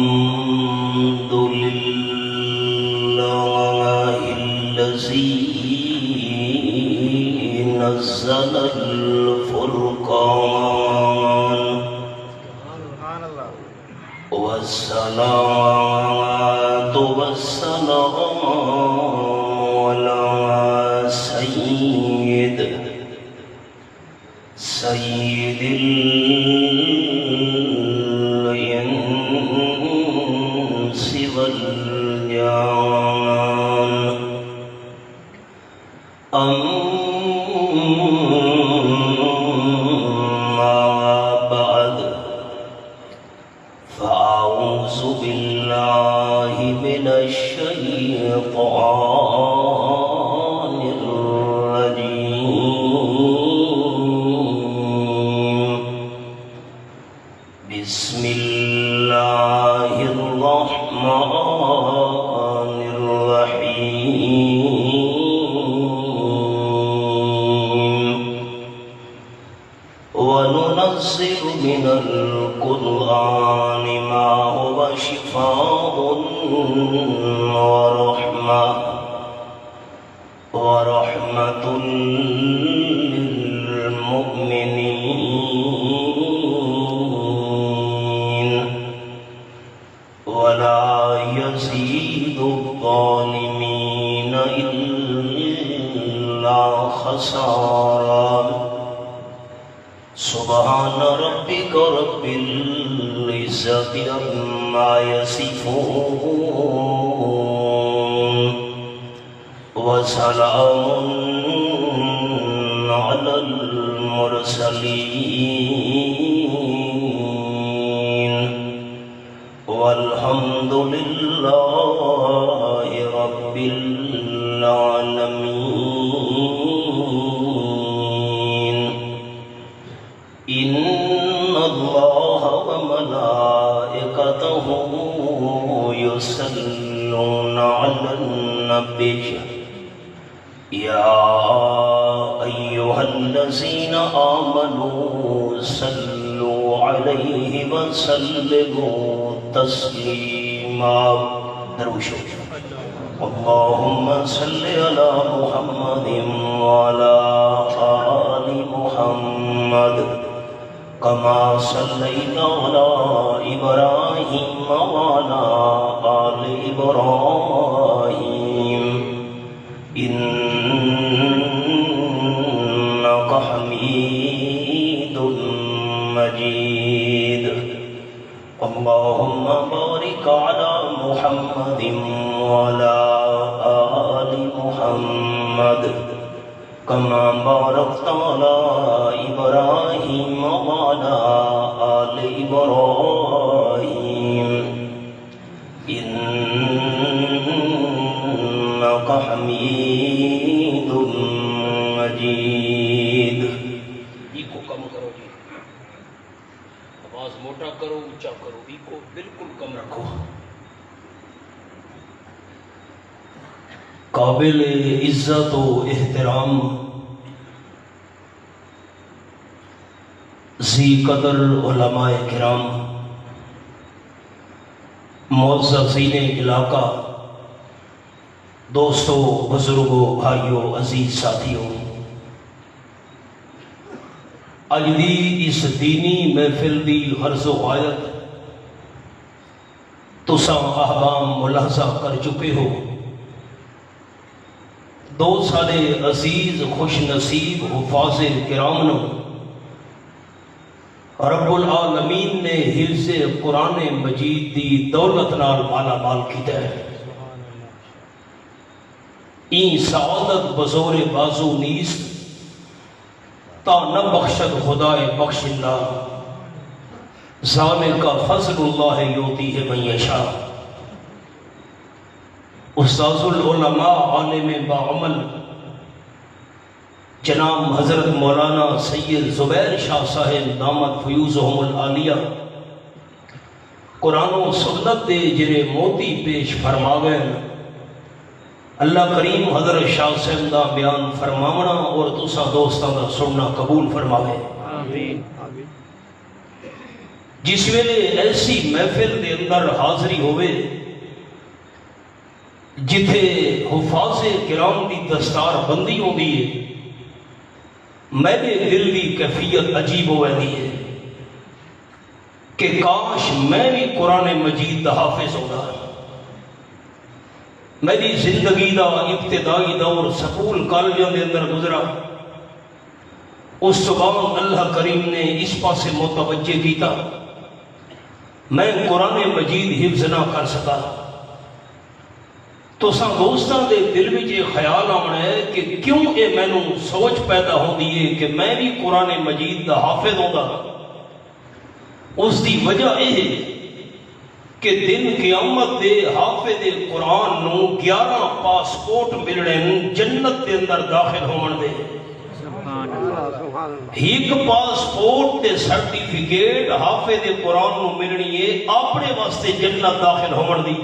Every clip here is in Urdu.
الحمد لله الذي نزل الفرقان والصلاة والسلام على سيد الإنس والجان أما بعد فأعوذ بالله من الشيطان الرجيم بسم الله الرحمن الرحيم وننزل من القرآن ما هو شفاء ورحمة للمؤمنين ولا يزيد الظالمين إلا خسارا سبحان ربك رب العزة عما يصفون وسلام على المرسلين والحمد لله رب العالمين إن الله وملائكته يصلون على النبي يا أيها الذين آمنوا صلوا عليه وسلموا تسليما اللهم صل على محمد وعلى آل محمد كما صليت على إبراهيم وعلى آل إبراهيم إنك حميد مجيد اللهم بارك على محمد وعلى آل محمد كما باركت على إبراهيم وعلى آل إبراهيم إنك حميد مجيد ایکو کم کرو جی آواز موٹا کرو اونچا کرو ایکو بالکل کم رکھو قابل عزت و احترام ذی قدر علماء کرام معززین علاقہ دوستو بزرگوں بھائیوں عزیز ساتھیوں اج دی اس دینی محفل دی غرض و غایت تساں احباب ملاحظہ کر چکے ہو دو سارے عزیز خوش نصیب حفاظ کرام نو رب العالمین نے حفظ قرآن مجید دی دولت نال مالا مال کیتا ہے این سعادت بزور بازو نیست تا نہ بخشد خدائے بخش اللہ ذالک فضل اللہ یوتی ہے من یشاء استاذ العلماء عالم باعمل جناب حضرت مولانا سید زبیر شاہ صاحب دامت فیوزہم العالیہ قرآن و سنت دے جڑے موتی پیش فرماوے، اللہ کریم حضرت شاہ صاحب دا بیان فرماونا اور تساں دوستاں دا سننا قبول فرماوے۔ آمین۔ جس ویلے ایسی محفل دے اندر حاضری ہوئے جتھے حفاظ کرام دی دستار بندی ہوندی ہے، میرے دل دی کیفیت عجیب ہوندی ہے کہ کاش میں بھی قرآن مجید دا حافظ ہوگا۔ میری زندگی دا ابتدائی دور سکول کالجوں دے اندر گزرا، اس بعد اللہ کریم نے اس پاسے متوجہ کیتا، میں قرآن مجید حفظ نہ کر سکا۔ تو سا دوستاں دے دل میں یہ خیال آنا ہے کہ کیوں اے مینوں سوچ پیدا ہوندی ہے کہ میں بھی قرآن مجید دا حافظ ہوگا۔ اس دی وجہ یہ ہے کہ دن قیامت دے حافظ قرآن نو 11 پاسپورٹ ملنے جنت دے اندر داخل ہون دے۔ ایک پاسپورٹ تے سرٹیفکیٹ حافظ قرآن نو ملنی ہے اپنے واسطے جنت داخل ہون دی،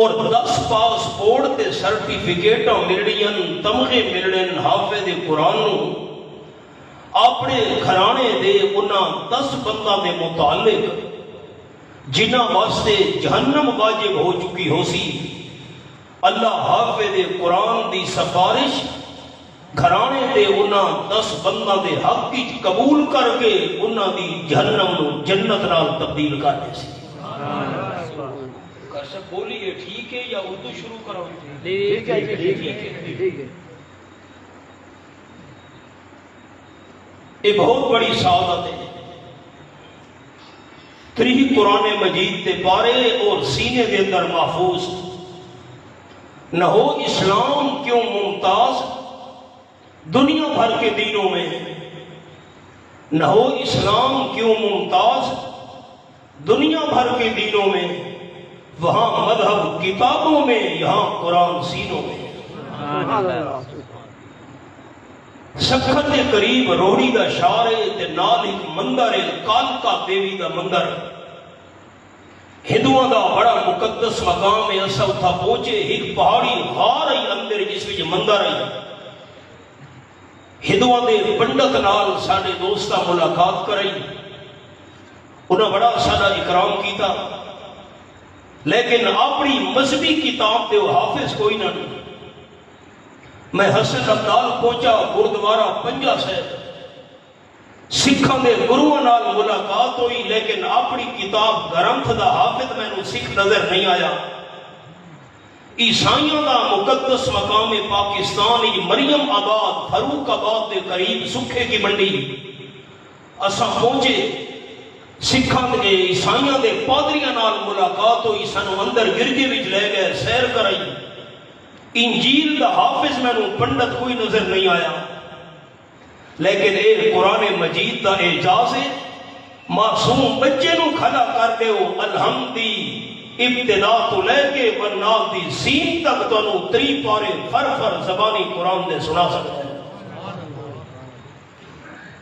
اور 10 پاسپورٹ تے سرٹیفکیٹ ملنی تمغے ملنے حافظ قرآن نو اپنے گھرانے دے انہاں 10 بندہ دے متعلق جنہ واسطے جہنم واجب ہو چکی ہو سی، اللہ حافظ قرآن دی سفارش گھرانے دے انہاں 10 بندہ دے حق کی قبول کر کے انہاں دی جہنم نو جنت نال تبدیل کر دے سی۔ سب بولیے ٹھیک ہے یا اردو شروع کرو؟ ٹھیک ہے ٹھیک ہے ٹھیک ہے۔ یہ بہت بڑی سعادت ہے، 3 قرآن مجید تے پارے اور سینے دے اندر محفوظ۔ نہ ہو اسلام کیوں ممتاز دنیا بھر کے دینوں میں، نہ ہو اسلام کیوں ممتاز دنیا بھر کے دینوں میں، وہاں مذہب کتابوں میں یہاں قرآن سینوں میں۔ سکھت کے قریب روڑی دا شارے تے نال ایک مندر ہے کالکا دیوی دا مندر، ہندوؤں دا بڑا مقدس مقام ہے۔ اسا اتھا پہنچے، ایک پہاڑی غار ہے اندر جس وچ مندر ہے۔ ہندوؤں دے پنڈت نال ساڈے دوستاں ملاقات کرائی، انہاں بڑا سارا اکرام کیتا، لیکن اپنی مذہبی کتاب تے وہ حافظ کوئی نہ نہیں۔ میں حسن ابدال پہنچا گردوارہ پنجا صاحب، سکھاں دے گروہاں نال ملاقات ہوئی، لیکن اپنی کتاب گرنتھ دا حافظ مینوں سکھ نظر نہیں آیا۔ عیسائیوں دا مقدس مقام پاکستان مریم آباد فاروق آباد کے قریب سکھے کی منڈی اساں پہنچے، سکھاں دے عیسائیاں دے پادریاں نال ملاقات ہوئی، سانو اندر گرجے وچ لے گئے، سیر کرائی۔ انجیل دا حافظ مینوں پنڈت کوئی نظر نہیں آیا، لیکن اے قرآن مجید دا اعجاز ہے۔ معصوم بچے نو کھڑا کر دیو الحمدی ابتدا تو لے کے والناس دی سین تک تانوں 3 پارے فر زبانی قرآن دے سنا سکتے ہیں۔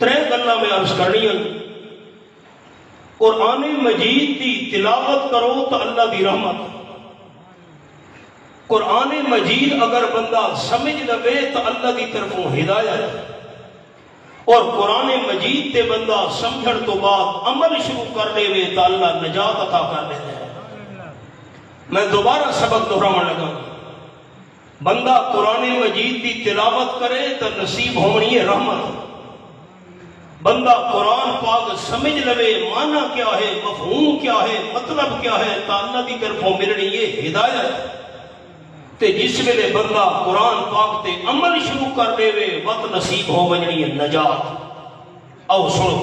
3 گلاں میں عرض کرنی ہیں۔ قرآن مجید دی تلاوت کرو تو اللہ دی رحمت، قرآن مجید اگر بندہ سمجھ لوے تو اللہ دی طرفوں ہدایت، اور قرآن مجید تے بندہ سمجھن تو بعد عمل شروع کر دے تو اللہ نجات عطا کر دیتا ہے۔ میں دوبارہ سبق دہراون لگا، بندہ قرآن مجید دی تلاوت کرے تو نصیب ہونی ہے رحمت، بندہ قرآن پاک سمجھ لوے معنی کیا ہے، مفہوم کیا ہے، مطلب کیا ہے، تو اللہ دی طرفوں ملنی ہے ہدایت۔ تے جس ویلے بندہ قرآن پاک تے عمل شروع کر دے وقت نصیب ہو ونجنی ہے نجات۔ او سنو،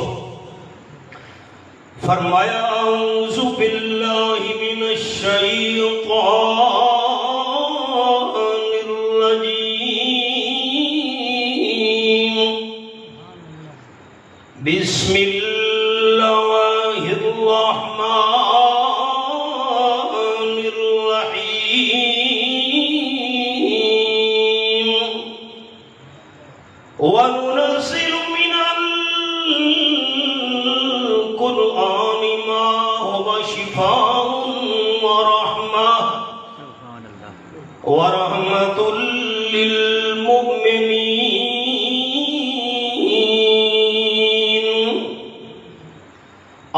فرمایا اعوذ باللہ من الشیطان الرجیم، بسم اللہ الرحمن الرحیم، وَنُنَزِّلُ مِنَ الْقُرْآنِ مَا هُوَ شِفَاءٌ سبحان اللہ وَرَحْمَةٌ لِّلْمُؤْمِنِينَ۔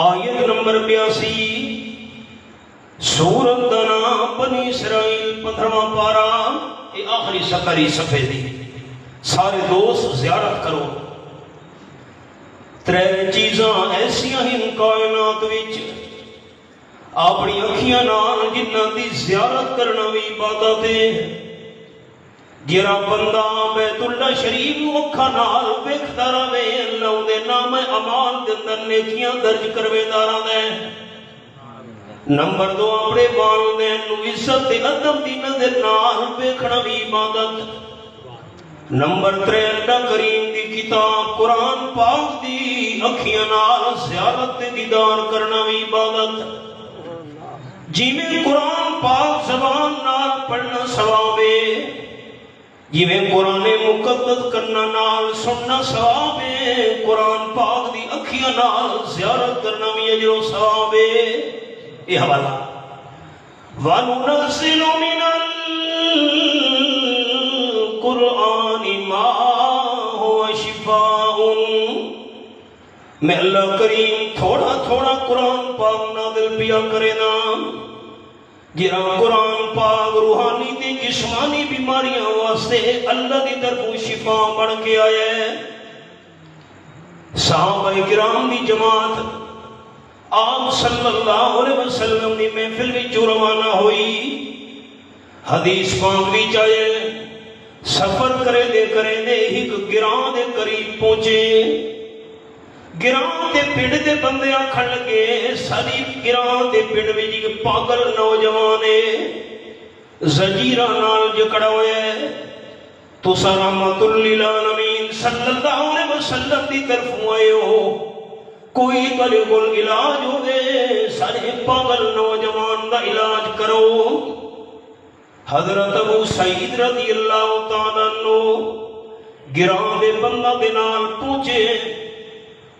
آیت نمبر 82 سورت دا نام بنی اسرائیل 15واں پارا، یہ آخری سکری صفحے دی۔ سارے دوست زیارت کرو۔ ترے چیزاں ایسیاں ہی کائنات وچ اپنی اکھیاں نال جنہاں دی زیارت کرنا بھی عبادت ہے۔ جڑا بندہ بیت اللہ شریف نو اکھاں نال ویکھدا رہے اللہ دے نام اعمال دے اندر نیکیاں درج کرویندا رہندا ہے۔ نمبر 2 اپنے والدین نو عزت تے ادب دی نظر نال ویکھنا بھی عبادت۔ نمبر 3 اللہ کریم دی کتاب قرآن پاک دی اکھیاں نال زیارت تے دیدار کرنا بھی عبادت۔ جیویں قرآن پاک زبان نال پڑھنا ثواب ہے، جیویں قرآن مقدس کرنا نال سننا ثواب ہے، قرآن پاک دی اکھیاں نال زیارت کرنا بھی اجر و ثواب ہے۔ یہ حوالہ وَنُنَزِّلُ مِنَ الْقُرْآنِ مَا هُوَ شِفَاءٌ۔ میں اللہ کریم تھوڑا تھوڑا قرآن پاک نازل پیا کرے نا، جرا قرآن پاک روحانی تے جسمانی بیماریاں واسطے اللہ دی طرفوں شفا بن کے آیا ہے۔ صحابہ کرام دی جماعت آپ صلی اللہ علیہ وسلم دی محفل وچ روانہ ہوئی، حدیث پاک وچ آئے سفر کرے دے ایک گراں دے قریب پہنچے۔ گراں دے پنڈ دے بندے آکھن لگے ساری گراں دے پنڈ وچ ایک پاگل نوجوان ہے، زنجیراں نال جکڑا ہویا ہے، تساں رحمت للعالمین صلی اللہ علیہ وسلم دی طرفوں آئے ہو، کوئی تلے کول علاج ہوے سارے پاگل نوجوان دا علاج کرو۔ حضرت ابو سعید رضی اللہ تعالیٰ عنہ گراں دے بندہ دے نال پہنچے،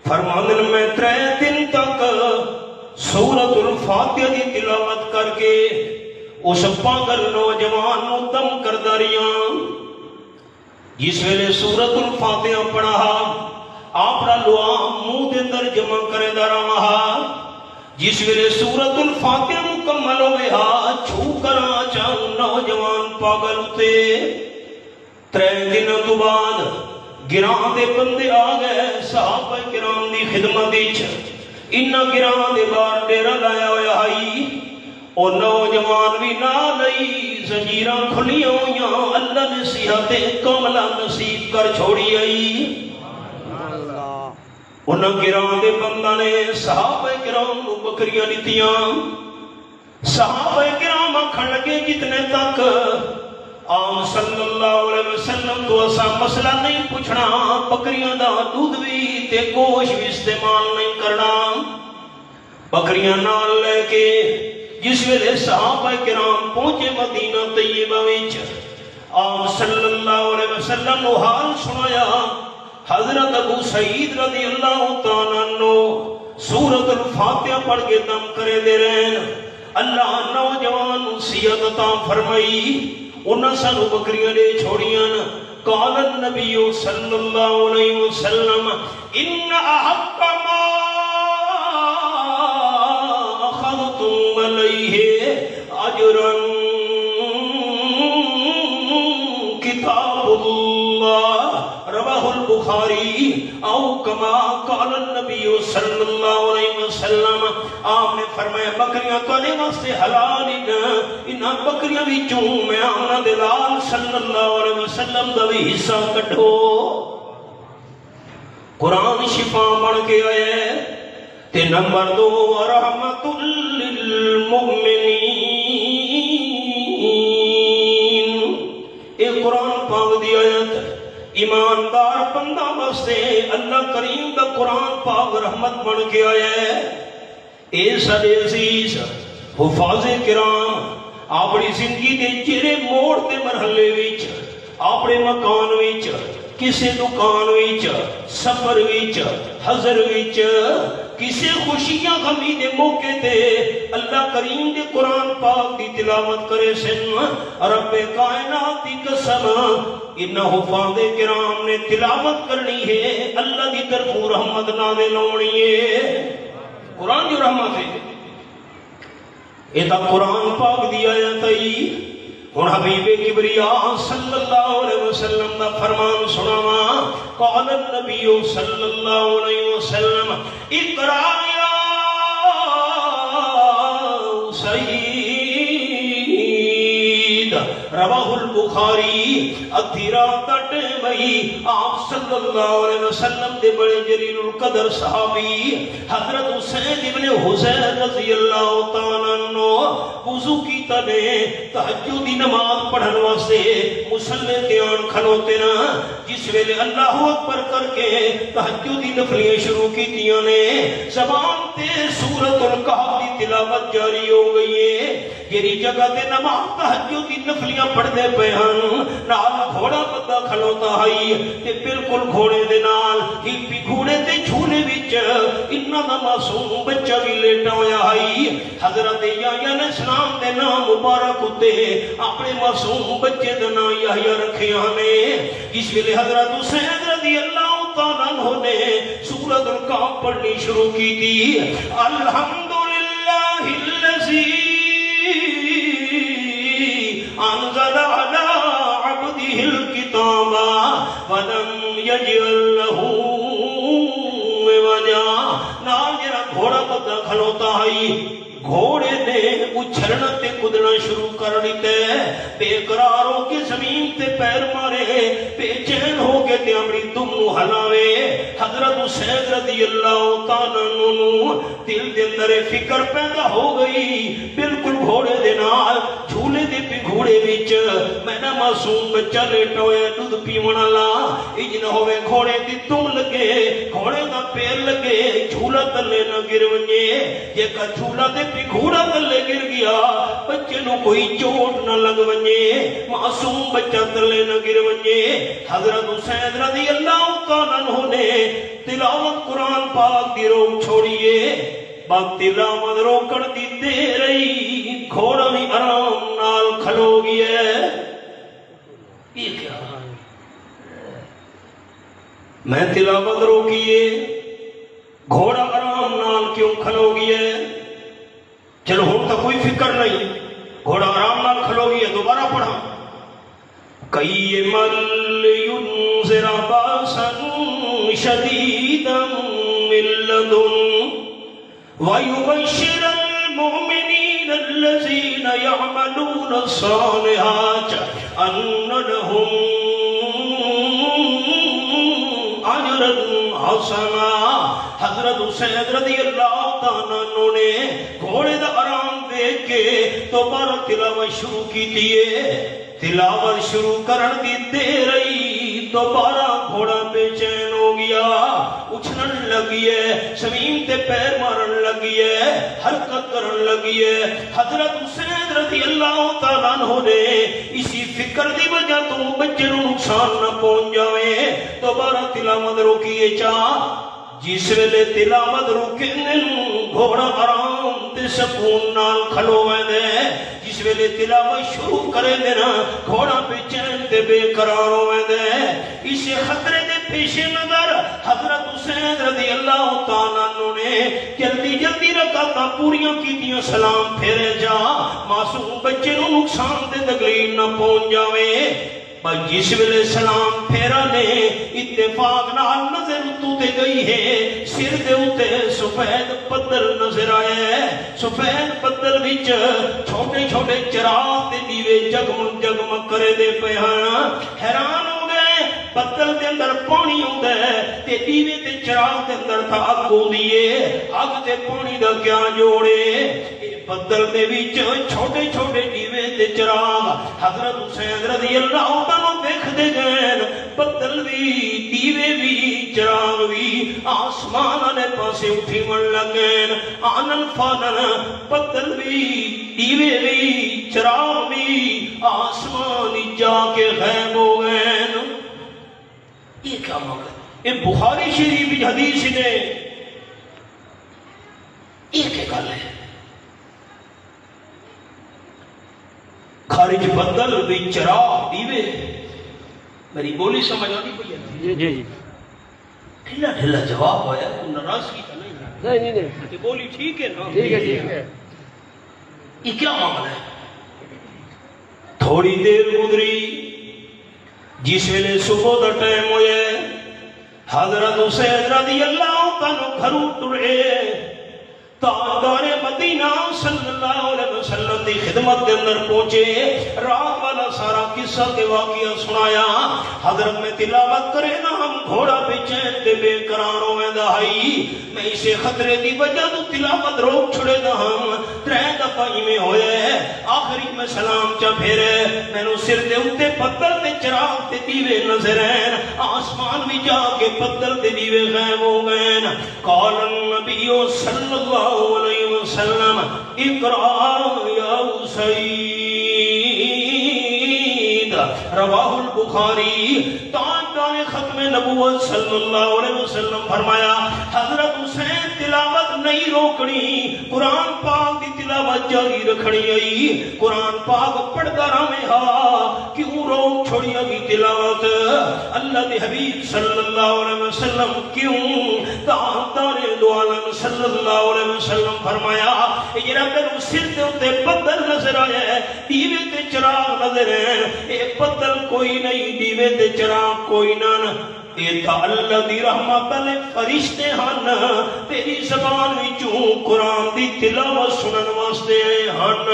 فرماندن میں 3 دن تک سورۃ الفاتحہ دی تلاوت کر کے اس پاگل نوجوان نو دم کردا رہیا۔ جس ویلے سورۃ الفاتحہ پڑھا اپنا لوا منہ دے اندر جمع کرے دا رہا، جس ویلے سورۃ الفاتحہ مکمل ہوئے چھو کراں چاہوں نوجوان پاگل تے۔ 3 دنوں تو بعد گراں دے بندے آ گئے صحابہ کرام دی خدمت وچ، انہاں گراں دے باہر ڈیرا لایا ہویا آئی، او نوجوان بھی نال آئی، زنجیراں کھلیاں ہویاں، اللہ نے صحت کاملہ نصیب کر چھوڑی آئی۔ انہاں گراں دے بندہ نے صحابہ کرام نو بکریاں دتیاں۔ صحابہ کرام آکھن لگے جتنے تک آم صلی اللہ علیہ وسلم تو اسا مسئلہ نہیں پوچھنا، بکریاں دا دودھ بھی تے گوشت بھی استعمال نہیں کرنا۔ بکریاں نال لے کے جس ویلے صحابہ کرام پہنچے مدینہ طیبہ وچ، آم صلی اللہ علیہ وسلم نو حال سنایا۔ حضرت ابو سعید رضی اللہ تعالیٰ عنہ سورۃ الفاتحہ پڑھ کے دم کرے دے رہے، اللہ نوجوان صحت عطا فرمائی، انہاں سانو بکریاں دے چھوڑیاں۔ قال النبی صلی اللہ علیہ وسلم ان احق ما اخذتم علیہ اجرا کتاب اللہ رواہ البخاری او کما قال النبی صلی اللہ علیہ وسلم۔ آپ نے فرمایا بکریاں تواڈے واسطے حلال ہیں، انہاں بکریاں وچوں میں انہاں دے لال صلی اللہ علیہ وسلم دا بھی حصہ کڈھو۔ قرآن شفا بن کے آئے تے نمبر 2 رحمت للمؤمنین۔ اے قرآن پاک دی آیت ایماندار بندہ واسطے اللہ کریم دا قرآن پاک رحمت بن کے آیا ہے۔ اے سارے عزیز حفاظ کرام اپنی زندگی دے چہرے موڑ تے مرحلے وچ اپنے مکان وچ کسی دکان وچ سفر وچ حضر وچ کسی خوشیاں غمی دے موقع تے اللہ کریم دے قرآن پاک دی تلاوت کرے سن رب کائنات دی قسم انہ حفاظ کرام نے تلاوت کرنی ہے اللہ دی طرف رحمت نازل ہونی ہے قرآن جو رحمت ہے یہ تا قرآن پاک دی آیت ہے ہن حبیب کبریا صلی اللہ علیہ وسلم دا فرمان سناواں قال النبی صلی اللہ علیہ وسلم اقرا یا سید رواہ البخاری ادھی رات دا ٹائم ہے آپ صلی اللہ علیہ وسلم دے بڑے جلیل القدر صحابی حضرت حسین ابن حسین رضی اللہ تعالیٰ عنہ وضو کیتا نے تہجد دی نماز پڑھن واسطے مصلی تے آن کھلوتے نا جس ویلے اللہ اکبر کر کے تہجد دی نفلیاں شروع کیتیاں نے زبان تے سورۃ الکہف دی تلاوت جاری ہو گئی ہے جیڑی جگہ تے نماز تہجد دی نفلیاں پڑھدے پے ہن نال گھوڑا بندہ کھلوتا ہے تے بالکل گھوڑے دے نال ہی گھوڑے تے جھولے وچ انہاں دا معصوم بچہ بھی لیٹا ہویا ہے حضرت یحییٰ علیہ السلام دے نام مبارک اتے اپنے معصوم بچے دا نام یحییٰ رکھیا نے اس ویلے حضرت حسین رضی اللہ تعالیٰ عنہ نے سورۃ الکہف پڑھنی شروع کی تھی الحمدللہ الذی انزل على عبده الكتاب ولم يجعل له عوجا نال جڑا گھوڑا بندہ کھلوتا ہے گھوڑے نے اچھلنا تے کودنا شروع کر دیتے بے قرار ہو کے زمین تے پیر مارے بے چین ہو کے تے اپنی دم ہلاوے حضرت حسین رضی اللہ تعالیٰ عنہ دل دے اندر فکر پیدا ہو گئی بالکل گھوڑے دے نال جھولے دے پہ گھوڑے وچ میں نہ معصوم بچہ لیٹا ہویا دودھ پیون والا اج نہ ہوے گھوڑے دی دم لگے گھوڑے دا پیر لگے جھولا تلے نہ گر ونجے جے کا جھولا دے گھوڑا تلے گر گیا بچے نو کوئی چوٹ نہ لگ ونجے معصوم بچہ تلے نہ گر ونجے حضرت حسین رضی اللہ تعالیٰ عنہ نے تلاوت قرآن پاک دی روک چھوڑیے بات تلاوت روکڑ دی دے رہی گھوڑا بھی آرام نال کھلو گیا یہ کیا میں تلاوت روکیے گھوڑا آرام نال کیوں کھلو گیا چلو ہوں تو کوئی فکر نہیں گھوڑا آرام نال کھلو گیا دوبارہ پڑھا کئی مل ینذر باسا شدیدا من لدن ویبشر المؤمنین الذین یعملون الصالحات ان لهم اجرا حسنا حضرت حسین رضی اللہ تعالیٰ عنہ نے گھوڑے دا آرام دیکھ کے دوبارہ تلاوت شروع کی دیئے تلاوت شروع کرن دی دے رہی دوبارہ گھوڑا بے چین ہو گیا اچھلن لگی ہے زمین تے پیر مارن لگی ہے حرکت کرن لگی ہے حضرت حسین رضی اللہ تعالیٰ عنہ نے اسی فکر دی وجہ تو بچے نو نقصان نہ پہنچ جاوے دوبارہ تلاوت روکیے چاہ جس ویلے تلاوت روکیں گھوڑا آرام تے سکون نال کھلوے دے جس ویلے تلاوت شروع کرے دینا گھوڑا بے چین تے بے قرار ہوئے دے اسے خطرے دے پیش نظر حضرت حسین رضی اللہ تعالیٰ عنہ نے جلدی جلدی رکعتاں پوریاں کیتیاں سلام پھیرے جا معصوم بچے نو نقصان تے تکلیف نہ پہنچ جاوے پر جس ویلے سلام پھیرا نے اتفاق نال نظر تو تے گئی ہے سر دے اتے سفید پتھر نظر آئے ہے سفید پتھر وچ چھوٹے چھوٹے چراغ تے دیوے جگمگ جگمگ کرے دے پے ہاں حیران ہو گئے پتھر دے اندر پانی ہوندا ہے تے دیوے تے چراغ دے اندر تا اگ ہوندی ہے اگ تے پانی دا کیا جوڑے پتھر دے وچ چھوٹے چھوٹے دیوے تے چراغ حضرت حسین رضی اللہ تعالیٰ دیکھ دے گئے پتھر بھی دیوے بھی چراغ بھی آسمان والے پاسے اٹھی من لگے آنن فانن پتھر بھی دیوے بھی چراغ بھی آسمان جا کے غائب ہو گئے یہ کیا مانگا؟ یہ بخاری شریف حدیث نے ایک گل ہے، خارج بدل بھی چراغ دیوے، میری بولی سمجھ آتی پئی ہے؟ جی جی جی ڈھیلا ڈھیلا جواب آیا، تو ناراضگی تو نہیں؟ نہیں یہ بولی ٹھیک ہے نا؟ ٹھیک ہے یہ کیا معاملہ ہے؟ تھوڑی دیر گزری، جس ویلے صبح دا ٹائم ہوئے، حضرت حسین رضی اللہ عنہ گھروں ٹرے، تاجدار مدینہ صلی اللہ علیہ وسلم دی خدمت کے اندر پہنچے، رات والا سارا قصہ کے واقعہ سنایا۔ حضرت میں تلاوت کرے نا ہم گھوڑا بے چین دے بے قرار ہوئے دہائی، میں اسے خطرے دی وجہ تو تلاوت روک چھڑے دا ہم ترے دفعہ میں ہوئے، آخری میں سلام چا پھیرے، میں نو سر دے اتے پتل تے چراغ تے دیوے نظر ہیں، آسمان بھی جا کے پتل تے دیوے غائب ہو گئے۔ قال النبی صلی اللہ علیہ وسلم اقرأ یا سید، رواہ البخاری۔ تاجدار ختم نبوت صلی اللہ علیہ وسلم فرمایا حضرت حسین تلاوت نہیں روکنی، قرآن پاک دی تلاوت جاری رکھنی آئی، قرآن پاک پڑھتا رہے ہا، کیوں روک چھوڑی ابھی تلاوت؟ اللہ دے حبیب صلی اللہ علیہ وسلم کیوں؟ تاجدار دو عالم صلی اللہ علیہ وسلم فرمایا یہ رب میرے سر دے اتے بدل نظر آیا ہے، دیوے تے چراغ نظر ہے، اے بدل کوئی نہیں، دیوے تے چراغ کوئی نہ، اے تا اللہ دی رحمت علیہ فرشتے ہن، تیری زبان وچوں قرآن دی تلاوت سنن واسطے ہن۔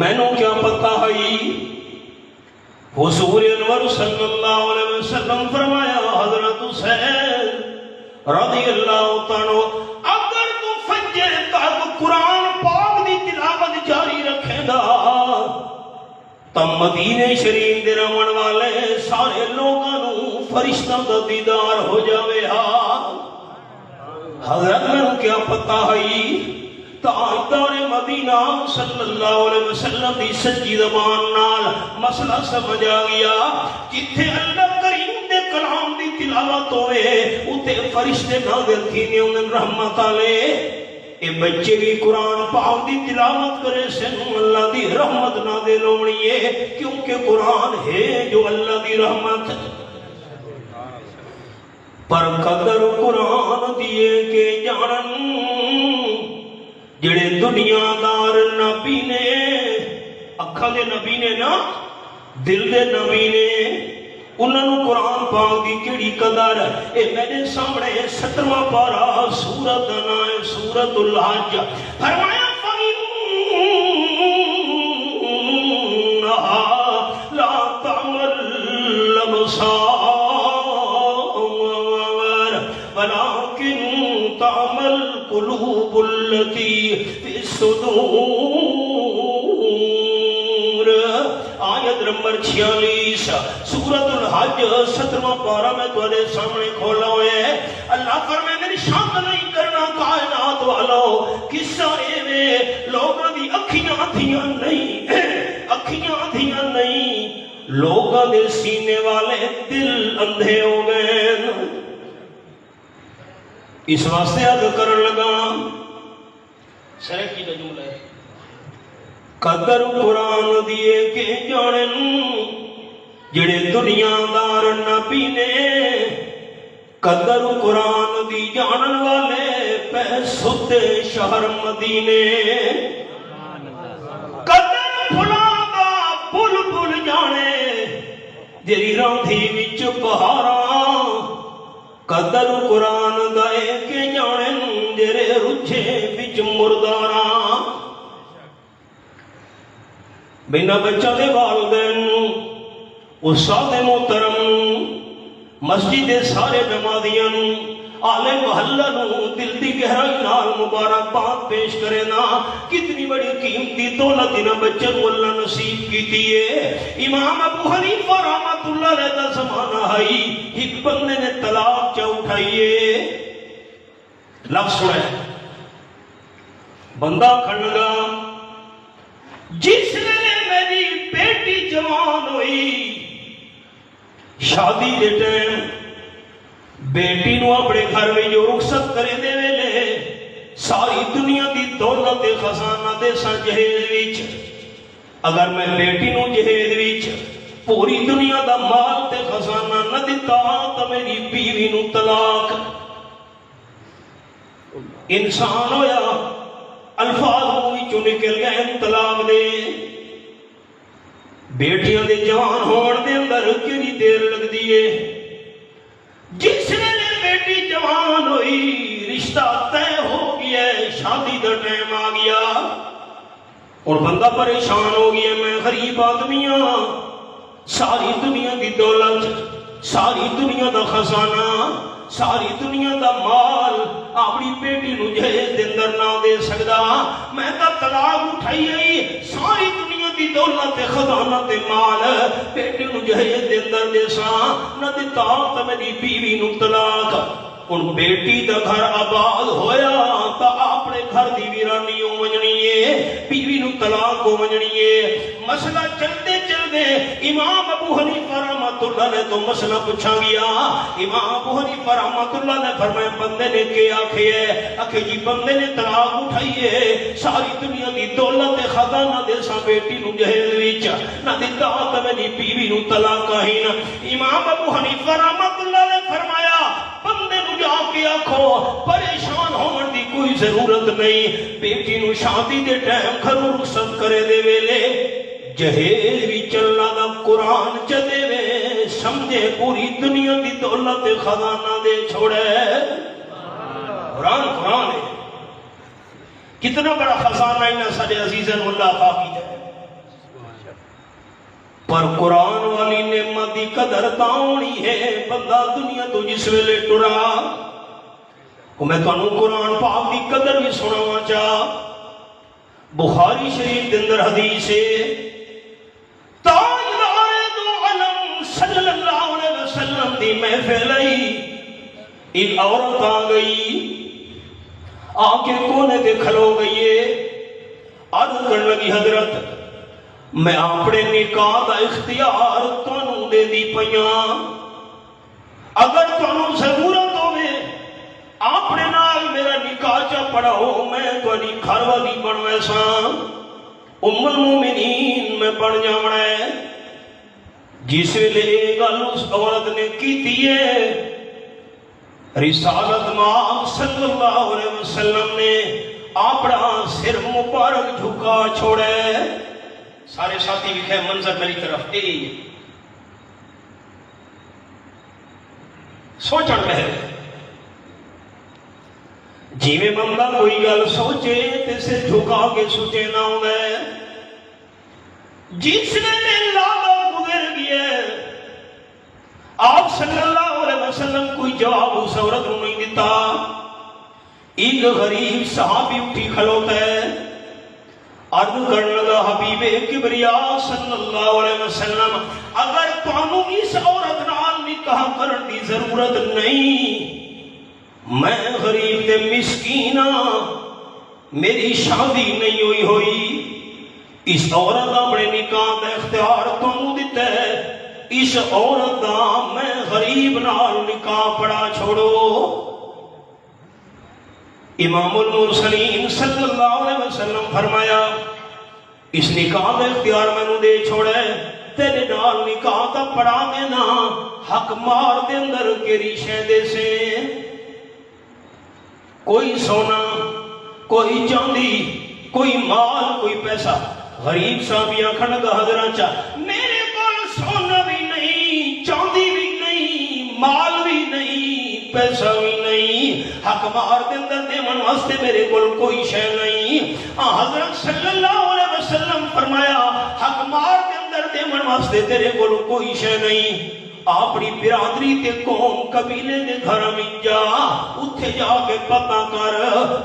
میں نو کیا پتا ہے؟ حضور انور صلی اللہ علیہ وسلم فرمایا حضرت حسین رضی اللہ عنہ اگر تو فجر تک قرآن پاک دی تلاوت جاری رکھے گا تو مدینے شریف دے رہن والے سارے لوگاں نو فرشتاں دا دیدار ہو جاوے ہا۔ حضرت میں کیا پتا ہے؟ تاجدار مدینہ صلی اللہ علیہ وسلم دی سچی زبان نال مسئلہ سمجھ آ گیا، جتھے اللہ کریم دے کلام دی تلاوت ہوئے اتے فرشتے نازل تھینے انہیں رحمت آلے، اے بچے بھی قرآن پاک دی تلاوت کرے سن اللہ دی رحمت نازل ہونی ہے، کیونکہ قرآن ہے جو اللہ دی رحمت پر قدر قرآن دیے کے جانن جڑے دنیا دار نبی نے، اکھا دے نبی نے نا، دل دے نبی نے، انہوں نے قرآن پاک دی کیڑی قدر اے میرے سامنے 17واں پارہ سورت نام سورت الحج فرمایا فَإِنَّهَا لَا تَعْمَلُ الْأَبْصَارُ وَلَكِنْ تَعْمَلُ الْقُلُوبُ الَّتِي فِي الصُّدُورِ۔ آیت نمبر 46 سورت الحج 17واں پارہ میں تمہارے سامنے کھولا ہوئے ہے۔ اللہ فرمائے میری شک نہیں کرنا کائنات والو، قصہ اے لوگاں دی اکھیاں تھیاں نہیں، اکھیاں تھیاں نہیں، لوگاں دے سینے والے دل اندھے ہو گئے۔ اس واسطے عرض کرن لگا سرک کی جملہ ہے قدر قرآن دیے کے جانن جڑے دنیا دار نبی نے، قدر قرآن دی جانن والے پہ ستے شہر مدینے، قدر پھلاں دا بل بل جانے جری راندھی وچ بہاراں، قدر قرآن دائے کے جانن جرے رجھے وچ مرداراں۔ بنا بچہ دے والدین استاد محترم مسجد دے سارے نمازیاں آل محلہ دل دی گہرائی نال مبارکباد پیش کرے نا، کتنی بڑی قیمتی دولت انہاں بچوں کو اللہ نصیب کیتی ہے۔ امام ابو حنیفہ رحمۃ اللہ علیہ دا زمانہ ہے، ایک بندے نے طلاق چا اٹھائیے، لفظ سنے بندہ کھڑ لگا جس نے میری جوان ہوئی شادی دے ٹائم بیٹی نو اپنے گھر میں جو رخصت کرے دے ویلے ساری دنیا دی دولت خزانہ دے سا جہیز وچ اگر میں بیٹی نو جہیز وچ پوری دنیا دا مال تے خزانہ نہ دیتا تو میری بیوی نو طلاق انسان ہویا الفاظ ہوئی چو نکل گئے طلاق دے بیٹیاں دے جوان ہون دے اندر کیڑی دیر لگ دیئے جس نے بیٹی جوان ہوئی رشتہ طے ہو گیا شادی دا ٹائم آ گیا اور بندہ پریشان ہو گیا میں غریب آدمی ہاں ساری دنیا دی دولت ساری دنیا دا خزانہ ساری دنیا دا مال اپنی بیٹی نو جہیز دے اندر نہ دے سکدا میں تا طلاق اٹھائی آئی ساری دنیا دی دولت خزانہ تے مال بیٹی نو جہیز دے اندر دے سا نہ دیتا تا میری بیوی نو طلاق ان بیٹی دا گھر آباد ہویا تا اپنے گھر دی ویرانی ہو ونجنی ہے بیوی نو طلاق ہو ونجنی ہے مسئلہ چلتے چلتے امام ابو حنیفہ رحمۃ اللہ نے تو مسئلہ پوچھا گیا امام ابو حنیفہ رحمۃ اللہ نے فرمایا بندے نے کیا آکھے ہے آکھے جی بندے نے طلاق اٹھائی ہے ساری دنیا دی دولت خزانہ دے سا بیٹی نو جہیز وچ نہ دیتا تے میری بیوی نو طلاق ہی نہ امام ابو حنیفہ رحمۃ اللہ نے فرمایا بندے نو جا کے آکھو پریشان ہون دی کوئی ضرورت نہیں بیٹی نو شادی دے ٹائم گھروں رخصت کرے دے ویلے جہیز بھی چلنا دا قرآن چدے وے سمجھے پوری دنیا دی دولت خزانہ دے چھوڑے قرآن ہے کتنا بڑا خزانہ انہا سارے عزیزن اللہ پاکی ہے پر قرآن والی نعمت دی قدر تاؤنی ہے بندہ دنیا تو جس ویلے ٹرا میں تو انہوں قرآن پاک دی قدر بھی سناوا چاہ بخاری شریف کے اندر حدیث ہے تاجدار دو علم صلی اللہ علیہ وسلم دی محفل آئی ایک عورت آ گئی آنکھیں کونے دے کھلو گئی عرض کرنے لگی حضرت میں اپنے نکاح دا اختیار تانوں دے دی پیاں اگر تانوں ضرورت ہوئے اپنے نال میرا نکاح چا پڑھاؤ میں تانی گھر والی بنوے سا ام المومنین میں بن جاونا ہے جس ویلے گل اس عورت نے کیتی ہے رسالت مآب صلی اللہ علیہ وسلم نے اپنا سر مبارک جھکا چھوڑے سارے ساتھی بھی منظر میری طرف سوچن میں جی میں بندہ کوئی گل سوچے تے سے جھکا کے سوچے نہ ہوئے جس نے لالا گزر گیا آپ صلی اللہ علیہ وسلم کوئی جواب اس عورت کو نہیں دیتا ایک غریب صحابی اٹھی کھلوتا ہے عرض کرنے لگا حبیب کبریا صلی اللہ علیہ وسلم اگر تانوں اس عورت نال نکاح کرن دی ضرورت نہیں میں غریب تے مسکین میری شادی نہیں ہوئی اس عورت اپنے نکاح دا اختیار تانوں دیتا ہے اس عورت دا میں غریب نال نکاح پڑھا چھوڑو امام المرسلین صلی اللہ علیہ وسلم فرمایا اس نکاح دا اختیار میں نو دے چھوڑے تیرے نال نکاح دا پڑھا دینا حق مار دے اندر کیری شہدے سے کوئی سونا کوئی چاندی کوئی مال کوئی پیسہ غریب صاحبیاں کھنگا حضران چاہ میرے کول سونا بھی نہیں چاندی بھی نہیں مال بھی نہیں پیسہ بھی نہیں حق مار دے اندر دے من واسطے میرے کول کوئی شے نہیں حضرت صلی اللہ علیہ وسلم فرمایا حق مار دے اندر دے من واسطے تیرے کول کوئی شے نہیں اپنی برادری تے قوم قبیلے دے گھر میں جا اتھے جا کے پتہ کر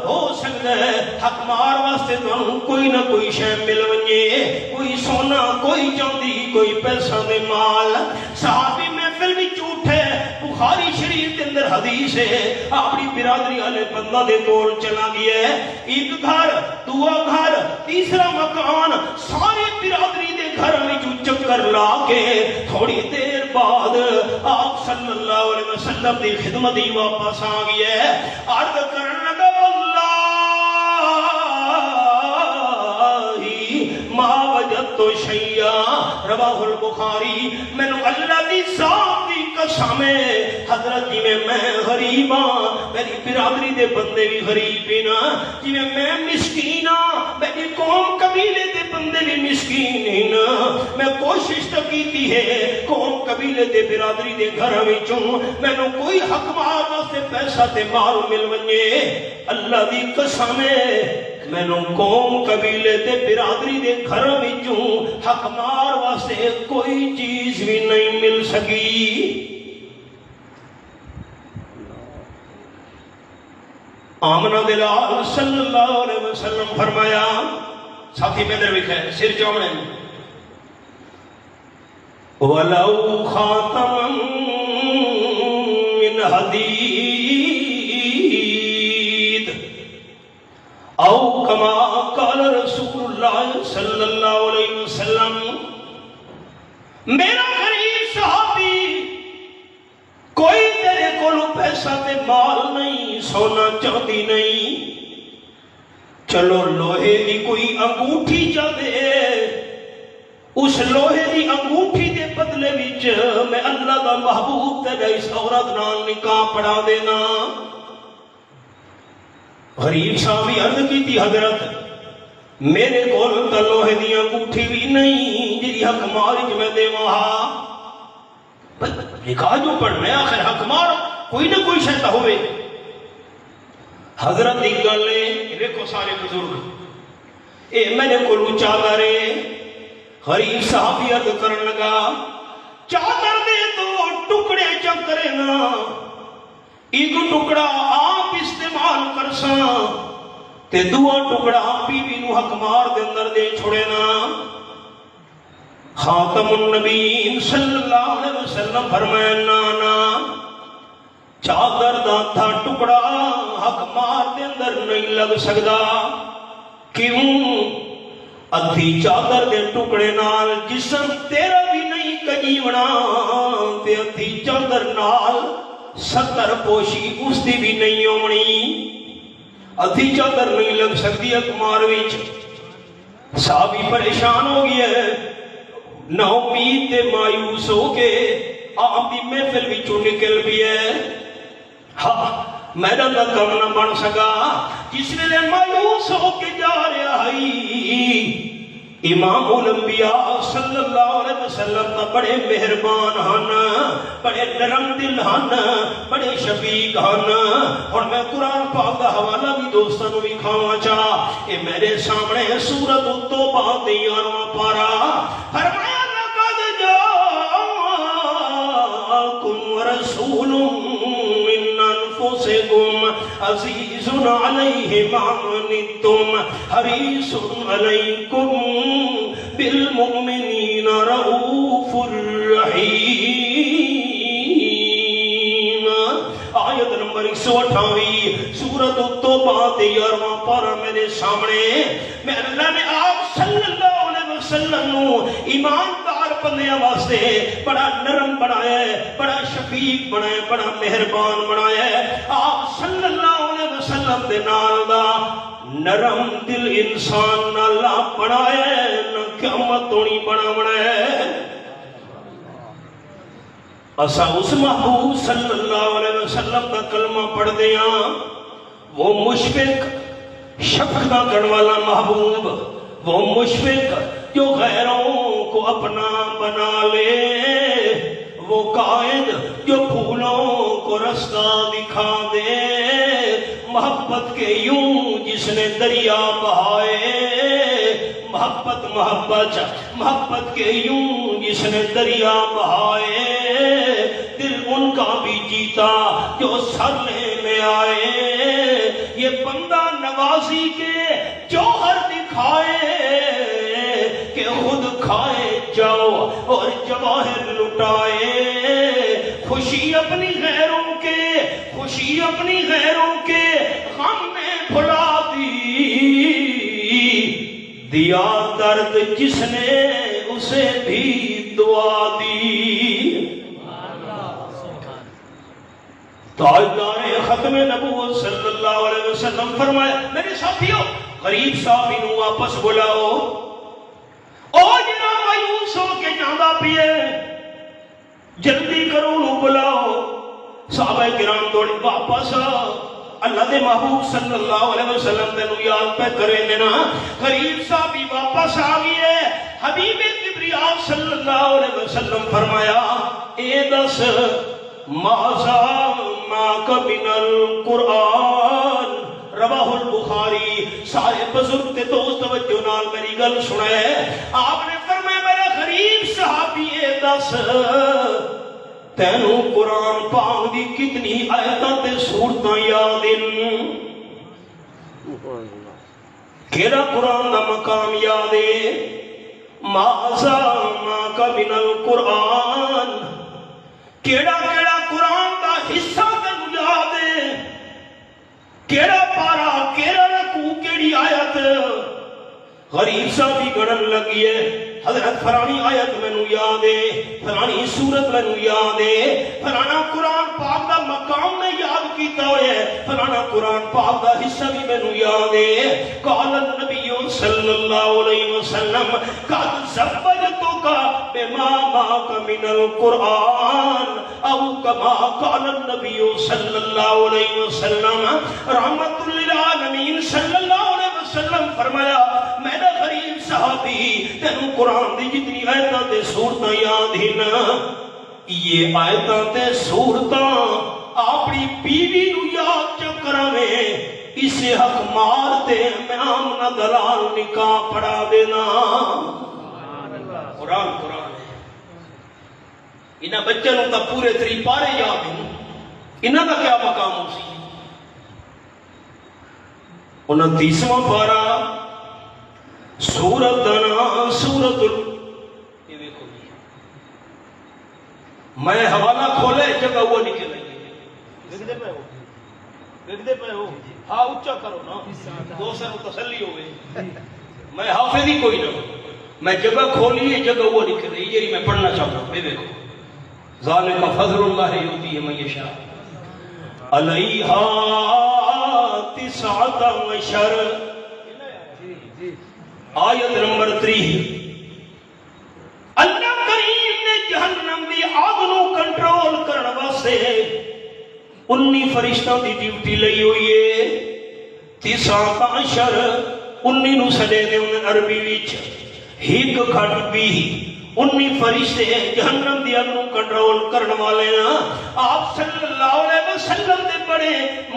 ہو سکتا ہے حق مار واسطے تانوں کوئی نہ کوئی شے مل ونجے کوئی سونا کوئی چاندی کوئی پیسہ دے مال صحابی محفل وچ اٹھے بخاری شریف کے اندر حدیث ہے اپنی برادری والے بندہ دے کول چلا گیا ہے، ایک گھر دوا گھر تیسرا مکان، ساری برادری دے گھر وچ چکر لا کے تھوڑی دیر بعد آپ صلی اللہ علیہ وسلم دی خدمت ہی واپس آ گیا ہے، عرض کرن لگا ما وجدت شیئا رواہ البخاری، میں نے اللہ دی ذات دی قسم ہے حضرت جی میں غریب ہاں، میری برادری دے بندے بھی غریب ہیں نا، جی میں مسکین ہاں، میری قوم قبیلے دے بندے بھی مسکین ہیں نا، میں کوشش تو کیتی ہے قوم قبیلے دے برادری دے گھر وچوں مینوں کوئی حق مار واسطے پیسہ تے مال مل ونجے، اللہ دی قسم ہے مینوں قوم قبیلے تے برادری دے گھر وچوں حق مار واسطے کوئی چیز بھی نہیں مل سکی۔ آمنہ دلال صلی اللہ علیہ وسلم فرمایا، ساتھی میں در وکھے سر چومنے وَلَوْ خَاتَمًا مِّنْ حَدِيدٍ او کما قال رسول اللہ صلی اللہ علیہ وسلم، میرا غریب صحابی کوئی تیرے کو پیسہ تے مال نہیں، سونا چاندی نہیں، چلو لوہے دی کوئی انگوٹھی چا دے، اس لوہے دی انگوٹھی دے بدلے وچ میں اللہ دا محبوب تیرے اس عورت نال نکاح پڑھا دینا۔ غریب صاحب عرض کی تھی حضرت میرے کول تے لوہے دی انگوٹھی بھی نہیں جی حق مار میں دے وہاں نکاح جو پڑھنا ہے آخر حق مار کوئی نہ کوئی شیطہ ہوئے۔ حضرت ایک گلے دیکھو سارے بزرگ اے میں نے کولو چادر ہے، غریب صاحب عرض کرن لگا چادر دے تو ٹکڑے چکرے نا، ایک ٹکڑا آپ استعمال کرساں تے دوا ٹکڑا بیوی نو حق مار دے اندر دے چھوڑے نا۔ خاتم النبیین صلی اللہ علیہ وسلم فرمایا نانا چادر دا تھا ٹکڑا حق مار دے اندر نہیں لگ سکدا، کیوں؟ ادھی چادر دے ٹکڑے نال جسم تیرا بھی نہیں کجیونا تے ادھی چادر نال ستر پوشی اس دی بھی نہیں ہونی، ادھی چادر نہیں لگ سکتی اکمار وچ۔ صحابی پریشان ہو گیا ہے، نا امید تے مایوس ہو کے آپ دی محفل وچوں نکل بھی ہے، ہاں میرا دا کم نہ بن سکا، جس نے مایوس ہو کے جا رہا ہے امام الانبیاء صلی اللہ علیہ وسلم تا بڑے مہربان ہن، بڑے نرم دل ہن، بڑے شفیق ہن۔ اور میں قرآن پاک دا حوالہ بھی دوستاں نو وکھاواں چاہ، اے میرے سامنے سورۃ التوبہ دی 11واں پارا، فرمایا لقد جاءکم رسول من انفسکم عزیز علیہ ما عنتم حریص علیکم بالمؤمنین رؤوف الرحیم۔ آیت نمبر 128 سورۃ التوبہ 11واں پارہ میرے سامنے، میں اللہ نے آپ صلی اللہ علیہ وسلم نو ایماندار بندیاں واسطے بڑا نرم بنایا ہے، بڑا شفیق بنایا ہے، بڑا مہربان بنایا ہے۔ آپ صلی اللہ علیہ وسلم دے نال دا نرم دل انسان نہ اللہ بنایا ہے، نہ قیامت ہونی بناونا ہے۔ اسا اس محبوب صلی اللہ علیہ وسلم کا کلمہ پڑھ دیا، وہ مشفق شفقت کرنے والا محبوب، وہ مشفق جو غیروں کو اپنا بنا لے، وہ قائد جو پھولوں کو رستہ دکھا دے، محبت کے یوں جس نے دریا بہائے، محبت کے یوں جس نے دریا بہائے، دل ان کا بھی جیتا جو سر لینے آئے، یہ بندہ نوازی کے جوہر دکھائے کہ خود کھائے جاؤ اور جواہر لٹائے، خوشی اپنی غیروں کے خوشی اپنی غیروں کے غم میں بھلا دی، دیا درد جس نے اسے بھی دعا دی۔ تاجدار ختم نبوت صلی اللہ علیہ وسلم فرمایا، میرے ساتھیوں غریب صاحب انہوں واپس بلاؤ، او جنا مایوس ہو کے جاندہ پیے، جلدی کرو انہوں بلاؤ۔ صحابہ کرام دوڑے واپس، اللہ دے محبوب صلی اللہ علیہ وسلم تینوں یاد پہ کریں دینا، غریب صاحب ہی واپس آگئی ہے۔ حبیب کبریا صلی اللہ علیہ وسلم فرمایا، اے دس مازا ماک من القرآن، رواہ البخاری۔ سارے بزرگ تے دوست توجہ نال میری گل سنے، آپ نے فرمایا میرا غریب صحابی اے دس تینوں قرآن پاک دی کتنی آیتاں تے سورتاں یاد ہیں؟ کیڑا قرآن دا مقام یاد ہے؟ مازا ماک من القرآن، کیڑا قرآن دا حصہ تینوں یاد ہے؟ کیڑا پارا، کیڑا رکوع، کیڑی آیت؟ غریب صاحب بھی گڑن لگی ہے، حضرت فلانی آیت مینوں یاد ہے، فلانی سورت مینوں یاد ہے، فلانا قرآن پاک دا مقام میں یاد کیتا ہوئے ہے، فلانا قرآن پاک دا حصہ بھی مینوں یاد ہے۔ قال النبی صلی اللہ علیہ وسلم قد زوجتک بما معک من القرآن، او کما قال النبی صلی اللہ علیہ وسلم رحمت للعالمین صلی اللہ علیہ وسلم فرمایا، میرا غریب صحابی تینوں قرآن دی جتنی آیتاں تے سورتاں یاد ہی نا، یہ آیتاں تے سورتاں اپنی بیوی نو یاد چکراویں، اسے حق مار تے میں آمنہ دلال نکاح پڑھا دینا۔ قرآن قرآن ہے، انہاں بچوں تا پورے تری پارے یاد ہیں، انہاں دا کیا مقام ہو سی؟ 29واں پارا سورت دنا سورت یہ دیکھو جی، میں حوالہ کھولے جگہ وہ نکل گئی، دیکھتے پہ ہو، ہاں اچھا کرو نا، دو سر تسلی ہوئے، میں حافظ ہی کوئی نہ، میں جگہ کھولی جگہ وہ نکل رہی، یہ میں پڑھنا چاہتا ہوں، یہ دیکھو ذالک فضل اللہ یؤتیہ من یشاء علیہا تسعۃ عشر، آیت نمبر 3۔ اللہ کریم نے جہنم دی آگ نو کنٹرول کرنے واسطے 19 فرشتوں دی ڈیوٹی لئی ہوئی ہے۔ 19 19 نو سدے دے عربی وچ ہک کھٹ بھی 19 فرشتے جہنم دی آگ نو کنٹرول کرنے والے نا۔ آپ صلی اللہ علیہ وسلم دے بڑے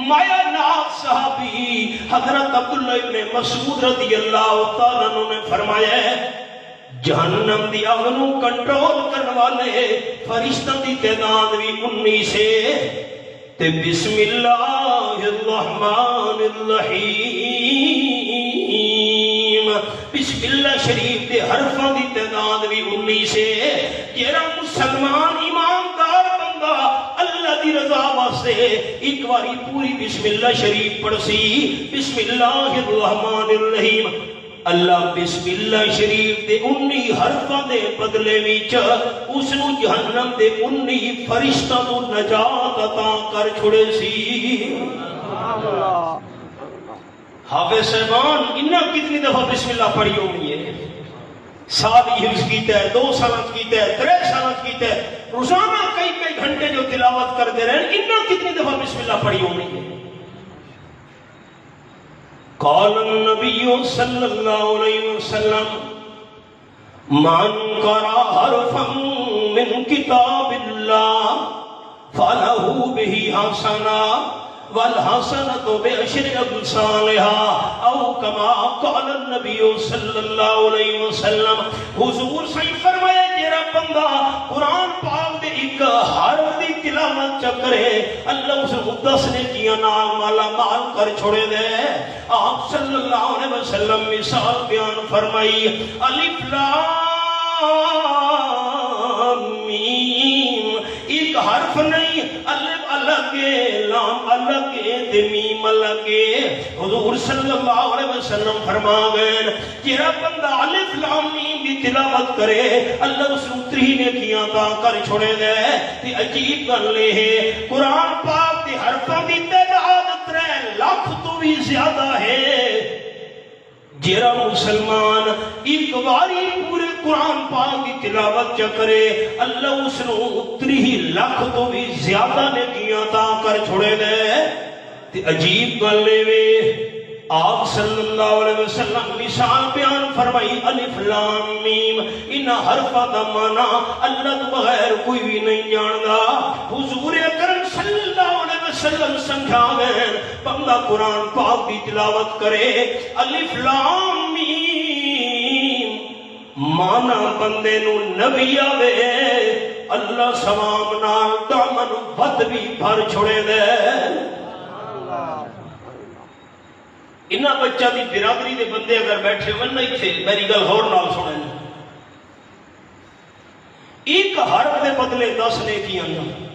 مایا ناز صحابی حضرت عبداللہ ابن مسعود رضی اللہ تعالیٰ عنہ نے فرمایا ہے، جہنم دی آگ نو کنٹرول کرنے والے فرشتوں دی تعداد بھی 19 ہے، تے بسم اللہ الرحمن الرحیم، بسم اللہ شریف دے حرفاں دی تعداد بھی 19 ہے۔ جیڑا مسلمان ایماندار بندہ اللہ دی رضا واسطے ایک باری پوری بسم اللہ شریف پڑھ سی، بسم اللہ الرحمن الرحیم، اللہ بسم اللہ شریف دے 19 حرفاں دے بدلے وچ اس نو جہنم دے 19 فرشتاں تو نجات عطا کر چھڑے سی۔ حافظ صاحبان انہاں کتنی دفعہ بسم اللہ پڑھی ہونی ہے؟ سال حفظ کیتا ہے، 2 سال کیتا ہے، 3 سال کیتا ہے، روزانہ کئی گھنٹے جو تلاوت کرتے رہے، انہاں کتنی دفعہ بسم اللہ پڑھی ہونی ہے؟ قال النبی صلی اللہ علیہ وسلم من قرأ حرفا من کتاب اللہ فلہ بہ حسنہ والحسنۃ بعشر امثالها او کما قال النبی صلی اللہ علیہ وسلم۔ حضور صحیح فرمایا جیڑا بندہ قرآن پاک دے ایک حرف دی تلاوت چکرے اللہ اس کو 10 نیکیاں نال مالا مال کر چھوڑے دے۔ آپ صلی اللہ علیہ وسلم مثال بیان فرمائی، الف لام میم، ایک ایک حرف نہیں، الف الگ ہے، لام الگ ہے، تے میم الگ ہے۔ حضور صلی اللہ علیہ وسلم فرما گئے جہاں بندہ الف لام میم دی تلاوت کرے اللہ اس نوں 3 نیکیاں تا کر چھوڑے دے۔ تے عجیب گل ہے قرآن پاک دے حرفاں دی تعداد 3 لاکھ تو بھی زیادہ ہے۔ جیرا مسلمان ایک باری پورے قرآن پاک کی تلاوت چ کرے اللہ اس نو 3 لاکھ تو بھی زیادہ نیکیاں عطا کر چھوڑے دے۔ تے عجیب گل وے آپ صلی اللہ علیہ وسلم مثال بیان فرمائی الف لام میم ان حرفاں دا معنی اللہ تو بغیر کوئی بھی نہیں جاندا۔ حضور اکرم صلی اللہ علیہ وسلم سمجھا گئے بندہ قرآن پاک دی تلاوت کرے الف لام میم مانا بندے نو نبی آوے اللہ سوام نال دامن ود بھی بھر چھوڑے دے۔ انہاں بچہ دی برادری دے بندے اگر بیٹھے ہوئے نہیں تھے میری گل غور نال سنیں، ایک حرف دے بدلے 10 نیکیاں ہیں۔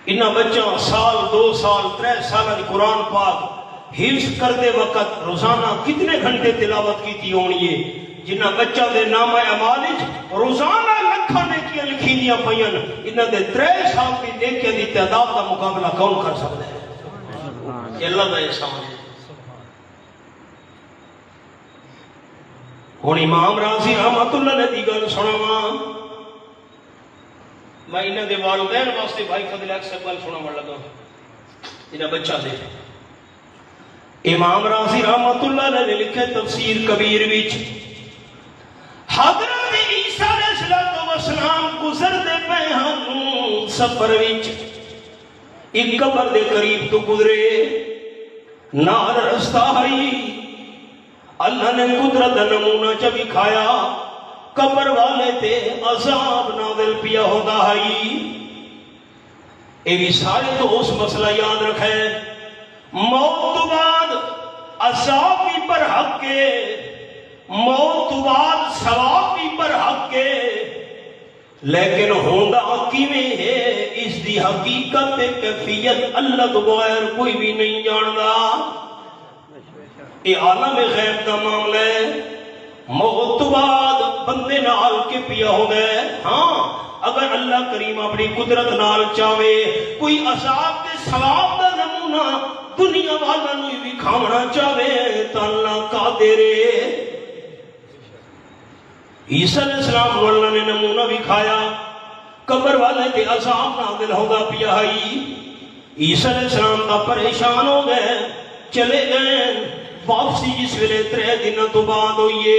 انہاں بچہ سال 2 سال 3 سال دی قرآن پاک حفظ کردے وقت روزانہ کتنے گھنٹے تلاوت کیتی ہونی ہے؟ جنہاں بچہ دے نام اعمال روزانہ لکھاں نیکیاں لکھی دیاں پئیاں، انہاں دے 3 سال دی نیکیاں دی تعداد دا مقابلہ کون کر سکتا ہے؟ یہ اللہ دا احسان ہے۔ ہن امام راضی رحمت اللہ نے دی گل سناواں، میں انہاں دے والدین واسطے بھائی فضل اکثر گل سناون لگا انہاں بچہ دے۔ امام راضی رحمت اللہ نے لکھے تفسیر کبیر وچ حضرت عیسیٰ علیہ السلام گزرتے پے ہن سفر وچ ایک قبر دے قریب تو گزرے نال رستہ ہئی اللہ نے قدرت نمونہ چ دکھایا قبر والے تے عذاب نازل پیا ہوتا ہئی۔ اے بھی سارے تو اس مسئلہ یاد رکھے موت تو بعد عذاب بھی پر حق کے، موت تو بعد ثواب بھی پر حق کے، لیکن ہوندا کیویں ہے اس دی حقیقت کیفیت اللہ تو بغیر کوئی بھی نہیں جاندا۔ یہ عالم غیب کا معاملہ ہے۔ موت تو بعد بندے نال کے پیا ہو گئے، ہاں اگر اللہ کریم اپنی قدرت نال چاہے کوئی عذاب تے ثواب دا نمونہ دنیا والا نو بھی کھاونا چاہے تو اللہ قادر ہے۔ عیسیٰ علیہ السلام کو اللہ نے نمونہ بھی کھایا قبر والے تے عذاب نازل ہوگا پیا ہی۔ عیسیٰ علیہ السلام کا پریشان ہو گئے چلے گئے، واپسی جس ویلے 3 دن تو بعد ہوئیے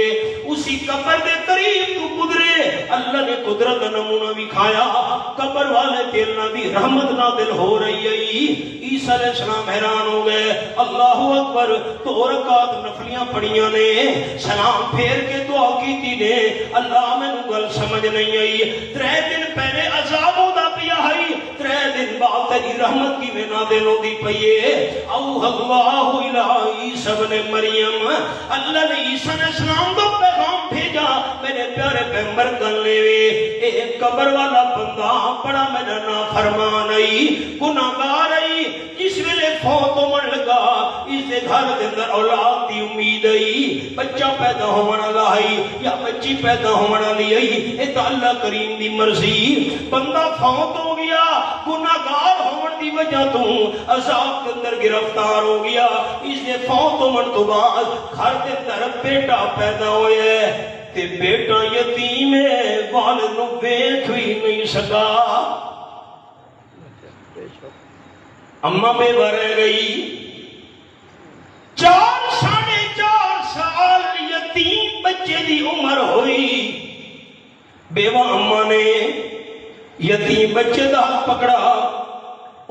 اسی قبر دے قریب تو گزرے اللہ نے قدرت نمونہ بھی کھایا قبر والے تے اللہ دی رحمت نازل ہو رہی ہے۔ عیسیٰ علیہ السلام حیران ہو گئے، اللہ اکبر 2 رکعت نفلیاں پڑھیاں نے، سلام پھیر کے دعا کیتی نے، اللہ میں گل سمجھ نہیں آئی 3 دن پہلے عذاب ہوتا پیا ہے 3 دن بعد تیری رحمت کی میں نازل ہوتی پئیے۔ اوحى اللہ الی عیسیٰ ابن مریم، اللہ نے عیسیٰ علیہ السلام کو پیغام بھیجا میرے پیارے پیغمبر گلنے وے ایک قبر والا بندہ بڑا میرا نافرمان آئی گناہگار آئی جس ویلے فوت ہونے لگا اس دے گھر دے اندر اولاد دی امید آئی، بچہ پیدا ہونا لائی یا بچی پیدا ہونا لی آئی، اے تا اللہ کریم دی مرضی۔ بندہ فوت ہو گیا گناہگار ہونے دی وجہ تو عذاب کے اندر گرفتار ہو گیا، اس نے فوت ہونے تو بعد گھر دے طرف بیٹا پیدا ہوئے تے بیٹا یتیم ہے، والد نو دیکھ بھی نہیں سکا، اماں بیوہ رہ گئی، 4 ساڑھے 4 سال یتیم بچے دی عمر ہوئی، بیوہ اماں نے یتیم بچے دا ہاتھ پکڑا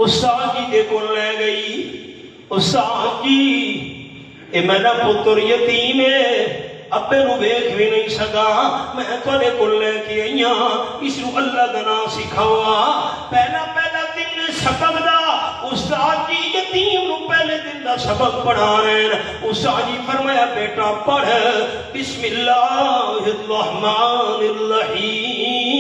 استاد جی دے کو لے گئی، استاد جی اے میرا پتر یتیم ہے ابے نو ویکھ بھی نہیں سکا، میں تھوڑے کو لے کے آئی ہاں اس نو اللہ دا نام سکھاوا۔ پہلا دن سبق دا استاد جی یتیم نو پہلے دن دا سبق پڑھا رہے ہیں، استاد جی فرمایا بیٹا پڑھ بسم اللہ الرحمن الرحیم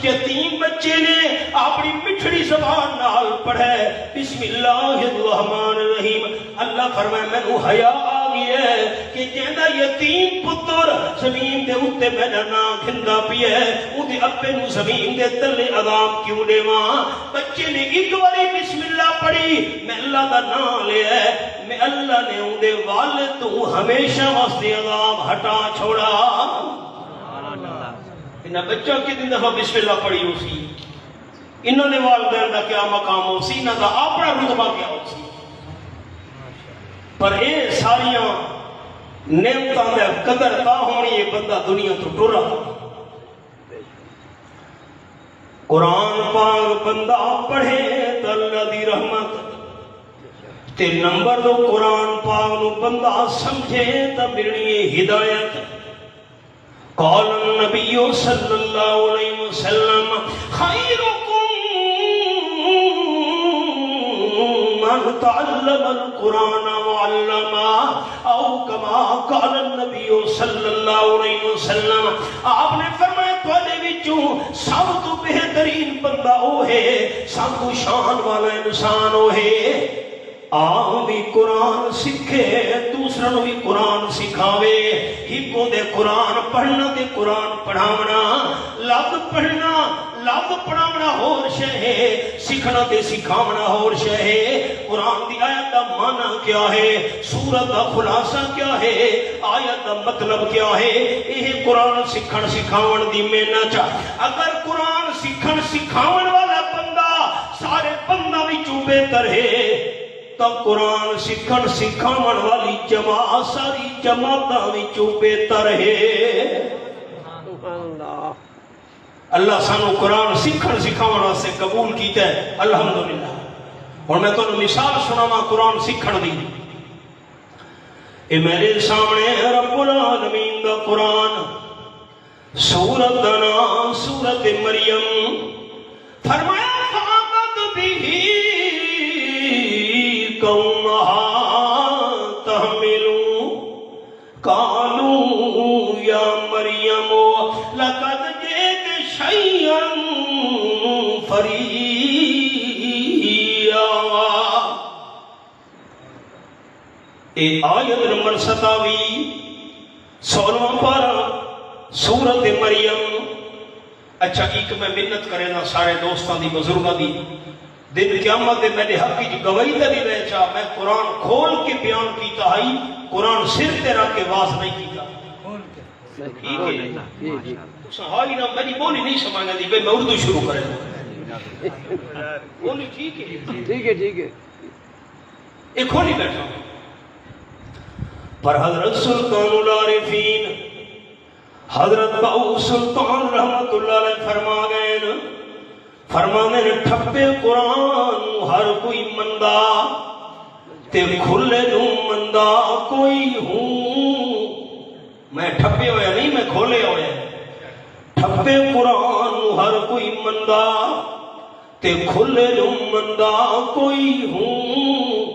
یتیم بچے نے اپنی مٹھڑی زبان نال پڑھے بسم اللہ الرحمن الرحیم، اللہ فرمائے مینوں حیا آ گئی ہے کہ جیندا یتیم پتر زمین دے اوتے میرا نام گھندا پیا ہے، اودے ابے نوں زمین دے تلے عذاب کیوں دیواں؟ بچے نے ایک باری بسم اللہ پڑھی، میں اللہ دا نام لیا ہے، میں اللہ نے اودے والد تو ہمیشہ واسطے عذاب ہٹا چھوڑا۔ انہاں بچہ کتنی دفعہ بسم اللہ پڑھی ہو سی، انہوں نے والدین دا کیا مقام ہو سی، انہوں دا اپنا رتبہ کیا ہو سی، پر اے ساریاں نعمتاں دے قدر تا ہونی یہ بندہ دنیا تو ٹرا۔ قرآن پاک بندہ پڑھے تو اللہ دی رحمت تے نمبر دو، قرآن پاک نو بندہ سمجھے تو ملنی ہدایت۔ قال النبی صلی اللہ علیہ وسلم خیرکم من تعلم القرآن وعلمہ، او کما قال النبی صلی اللہ علیہ وسلم، آپ نے فرمایا تواڈے وچوں سب تو بہترین بندہ وہ ہے، سب تو شان والا انسان وہ ہے آپ بھی قرآن سکھے دوسروں بھی قرآن سکھاوے۔ ہکو دے قرآن پڑھنا تے قرآن پڑھاونا، لفظ پڑھنا لفظ پڑھاونا ہور شے ہے، سکھنا تے سکھاونا ہور شے ہے۔ قرآن دی آیت دا معنی کیا ہے، سورت دا خلاصہ کیا ہے، آیت دا مطلب کیا ہے، یہ قرآن سکھن سکھاون دی محنت۔ اگر قرآن سکھن سکھاون والا بندہ سارے بندہ وچوں بہتر ہے تو قرآن سکھن سکھاون والی جماعت ساری جماعتاں وچوں بہتر ہے۔ اللہ سانو قرآن سکھن سکھاون واسطے قبول کیتا ہے، الحمدللہ۔ اور میں تانوں مثال سناواں قرآن سکھن دی۔ اے میرے سامنے رب العالمین دا قرآن، سورت دا نام سورت مریم، فرمایا فَعَبَدْ بِهِ قومها تحملوا قالوا یا مریم لقد جئت شیئا فریا۔ اے آیت نمبر 27 16واں پارہ سورت مریم۔ اچھا ایک میں منت کرے نا سارے دوستاں دی بزرگاں دی، دن قیامت دے میرے حق کی گواہی تے نہیں رہ چاہ، میں قرآن کھول کے بیان کیتا ہی، قرآن سر تے رکھ کے واز نہیں کیتا۔ ٹھیک ہے تساں ہائی نہ میری بولی نہیں سمجھنا دی، میں اردو شروع کرے بولی ٹھیک ہے ٹھیک ہے ٹھیک ہے ایک کھولی بیٹھا۔ پر حضرت سلطان العارفین حضرت باؤ سلطان رحمت اللہ علیہ فرما گئے نا، فرمانے نے ٹھپے قرآن ہر کوئی مندہ تے کھلے نوں مندہ کوئی ہوں۔ میں ٹھپے ہویا نہیں، میں کھولے ہویا۔ ٹھپے قرآن ہر کوئی مندہ تے کھلے نوں مندہ کوئی ہوں۔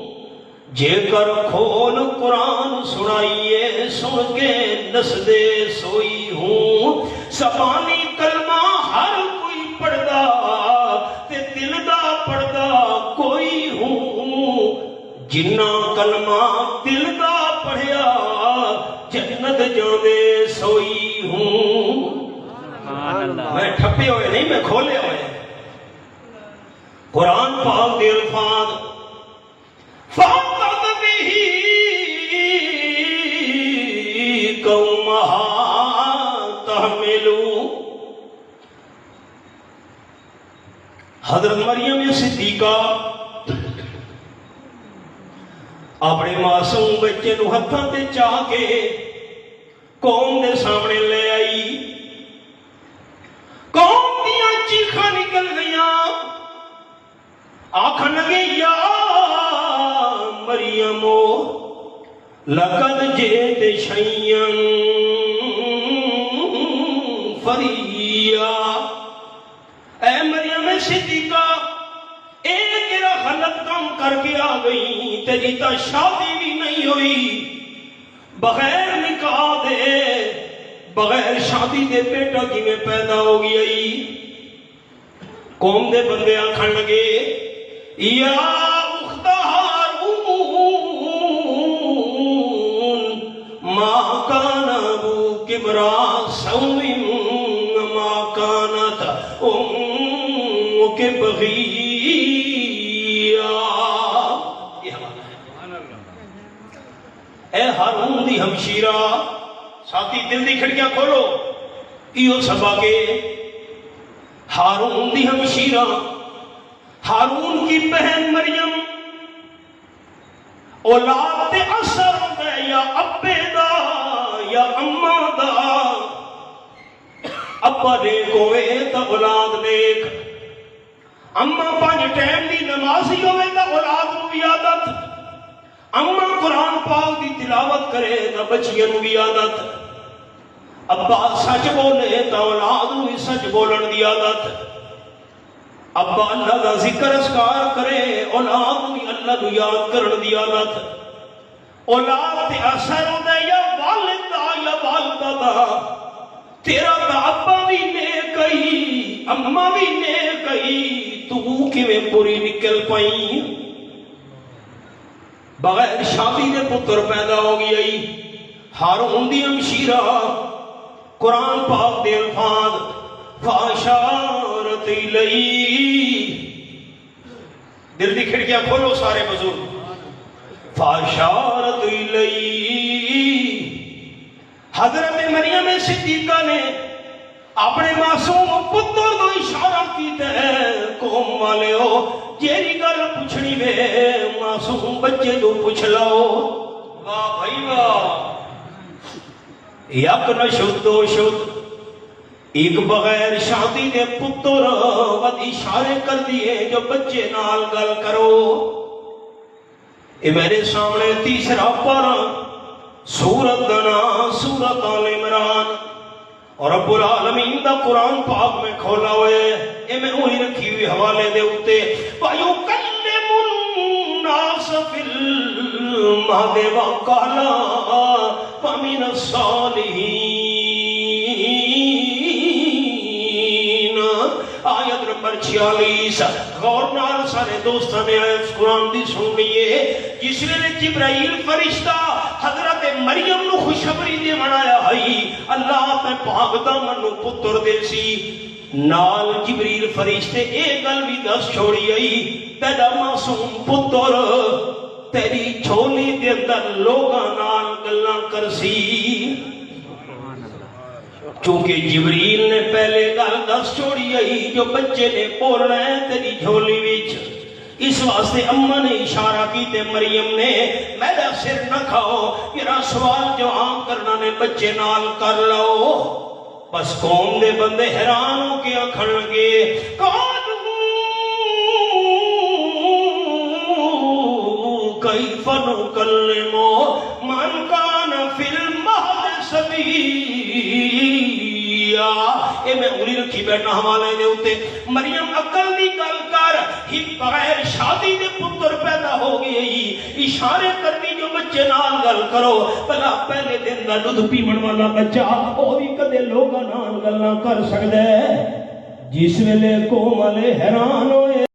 جے کر کھول قرآن سنائیے سن کے نس دے سوئی ہوں۔ زبانی کلمہ ہر کوئی پڑھدا تے دل دا پڑھدا کوئی ہوں۔ جنہ کلمہ دل دا پڑھیا جنت جاندے سوئی ہوں۔ میں ٹھپے ہوئے نہیں، میں کھولے ہوئے۔ قرآن پاک دے الفاظ فَعَبَدْ بِهِ قَوْمَهَا تَحْمِلُوا۔ حضرت مریم صدیقہ اپنے معصوم بچے نو ہتھاں تے چاہ کے قوم دے سامنے لے آئی۔ قوم دیاں چیخاں نکل گئیاں، آکھن لگے یا مریم لقد جئت شیئا فریا۔ اے مریم صدیقہ اے تیرا غلط کام کر کے آ گئی، تیری تا شادی بھی نہیں ہوئی، بغیر نکاح دے بغیر شادی دے بیٹا کی میں پیدا ہو گئی۔ قوم دے بندے آکھن لگے یا اخت ہارون ما کان ابوک امرا سوء ما کانت امک بغیا. یہ حوالہ ہے. اے ہارون دی ہمشیرہ، ساتھی دل دی کھڑکیاں کھولو، ایو سبا کے ہارون دی ہمشیرہ، ہارون کی بہن مریم اولاد دے اثر دے یا ابے دا یا اماں دا. ابا نیک ہوئے تا اولاد نیک، اماں 5 ٹائم دی نمازی ہوئے تا اولاد نو بھی عادت، اماں قرآن پاک دی تلاوت کرے تا بچیاں نو بھی عادت، ابا سچ بولے تا اولاد نو بھی سچ بولن دی عادت، ابا اللہ دا ذکر اذکار کرے اولاد نو بھی اللہ نو یاد کرن دی عادت. اولاد تے اثر ہوندا یا والد دا یا والدہ دا. تیرا تا ابا بھی نیک ہی اماں بھی نیک ہی، تو کیویں پوری نکل پئی؟ بغیر شادی دے پتر پیدا ہو گئی. ہارون دی ہمشیرہ قرآن پاک دے الفاظ فاشارت الیہ، دل دی کھڑکیاں کھولو سارے بزرگ. فاشارت الیہ، حضرت مریم صدیقہ نے اپنے معصوم پتر کو اشارہ کیتا ہے. قوم والے ہو جیری گل پوچھنی وے معصوم بچے تو پوچھ لو. واہ بھائی واہ. یک نہ شد دو شد، ایک بغیر شادی دے پتر ود اشارے کر دیے جو بچے نال گل کرو. اے میرے سامنے تیسرا پارا سورت دنا سورت آل عمران اور رب العالمین دا قرآن پاک میں کھولا ہوئے. اے میں وہی رکھی ہوئی حوالے دے اُتے وَيُكَلِّمُ النَّاسَ فِي الْمَهْدِ وَكَهْلًا وَمِنَ الصَّالِحِينَ. آیت نمبر 46. غور نال سارے دوستاں نے آیت قرآن دی سن لیے. جس ویلے جبرائیل فرشتہ حضرت مریم نو خوشخبری دے منایا ہے اللہ تے پاک دامن نو پتر دے سی، نال جبریل فرشتے اے گل بھی دس چھوڑی آئی تیرا معصوم پتر تیری جھولی دے اندر لوگاں نال گلاں کرسی. چونکہ جبریل نے پہلے گل دس چھوڑی آئی جو بچے نے بولنا ہے تیری جھولی وچ. اس واسطے اماں نے اشارہ کی تے مریم نے میرا سر نہ کھاؤ، میرا سوال جواب کرنا نے بچے نال کر لو. بس قوم دے بندے حیران ہو کے آکھن لگے کیف نکلم من کان فی المہد صبیا. اے میں انگلی رکھی بیٹھا حوالے دے ہوتے. مریم عقل دی گل کر ہی بغیر شادی دے پتر پیدا ہو گئی، اشارے کرنی جو بچے نال گل کرو. بلا پہلے دن دا دودھ پیمن والا بچہ وہ بھی کدے لوگاں نال گلاں کر سکدا ہے. جس ویلے قوم والے حیران ہوئے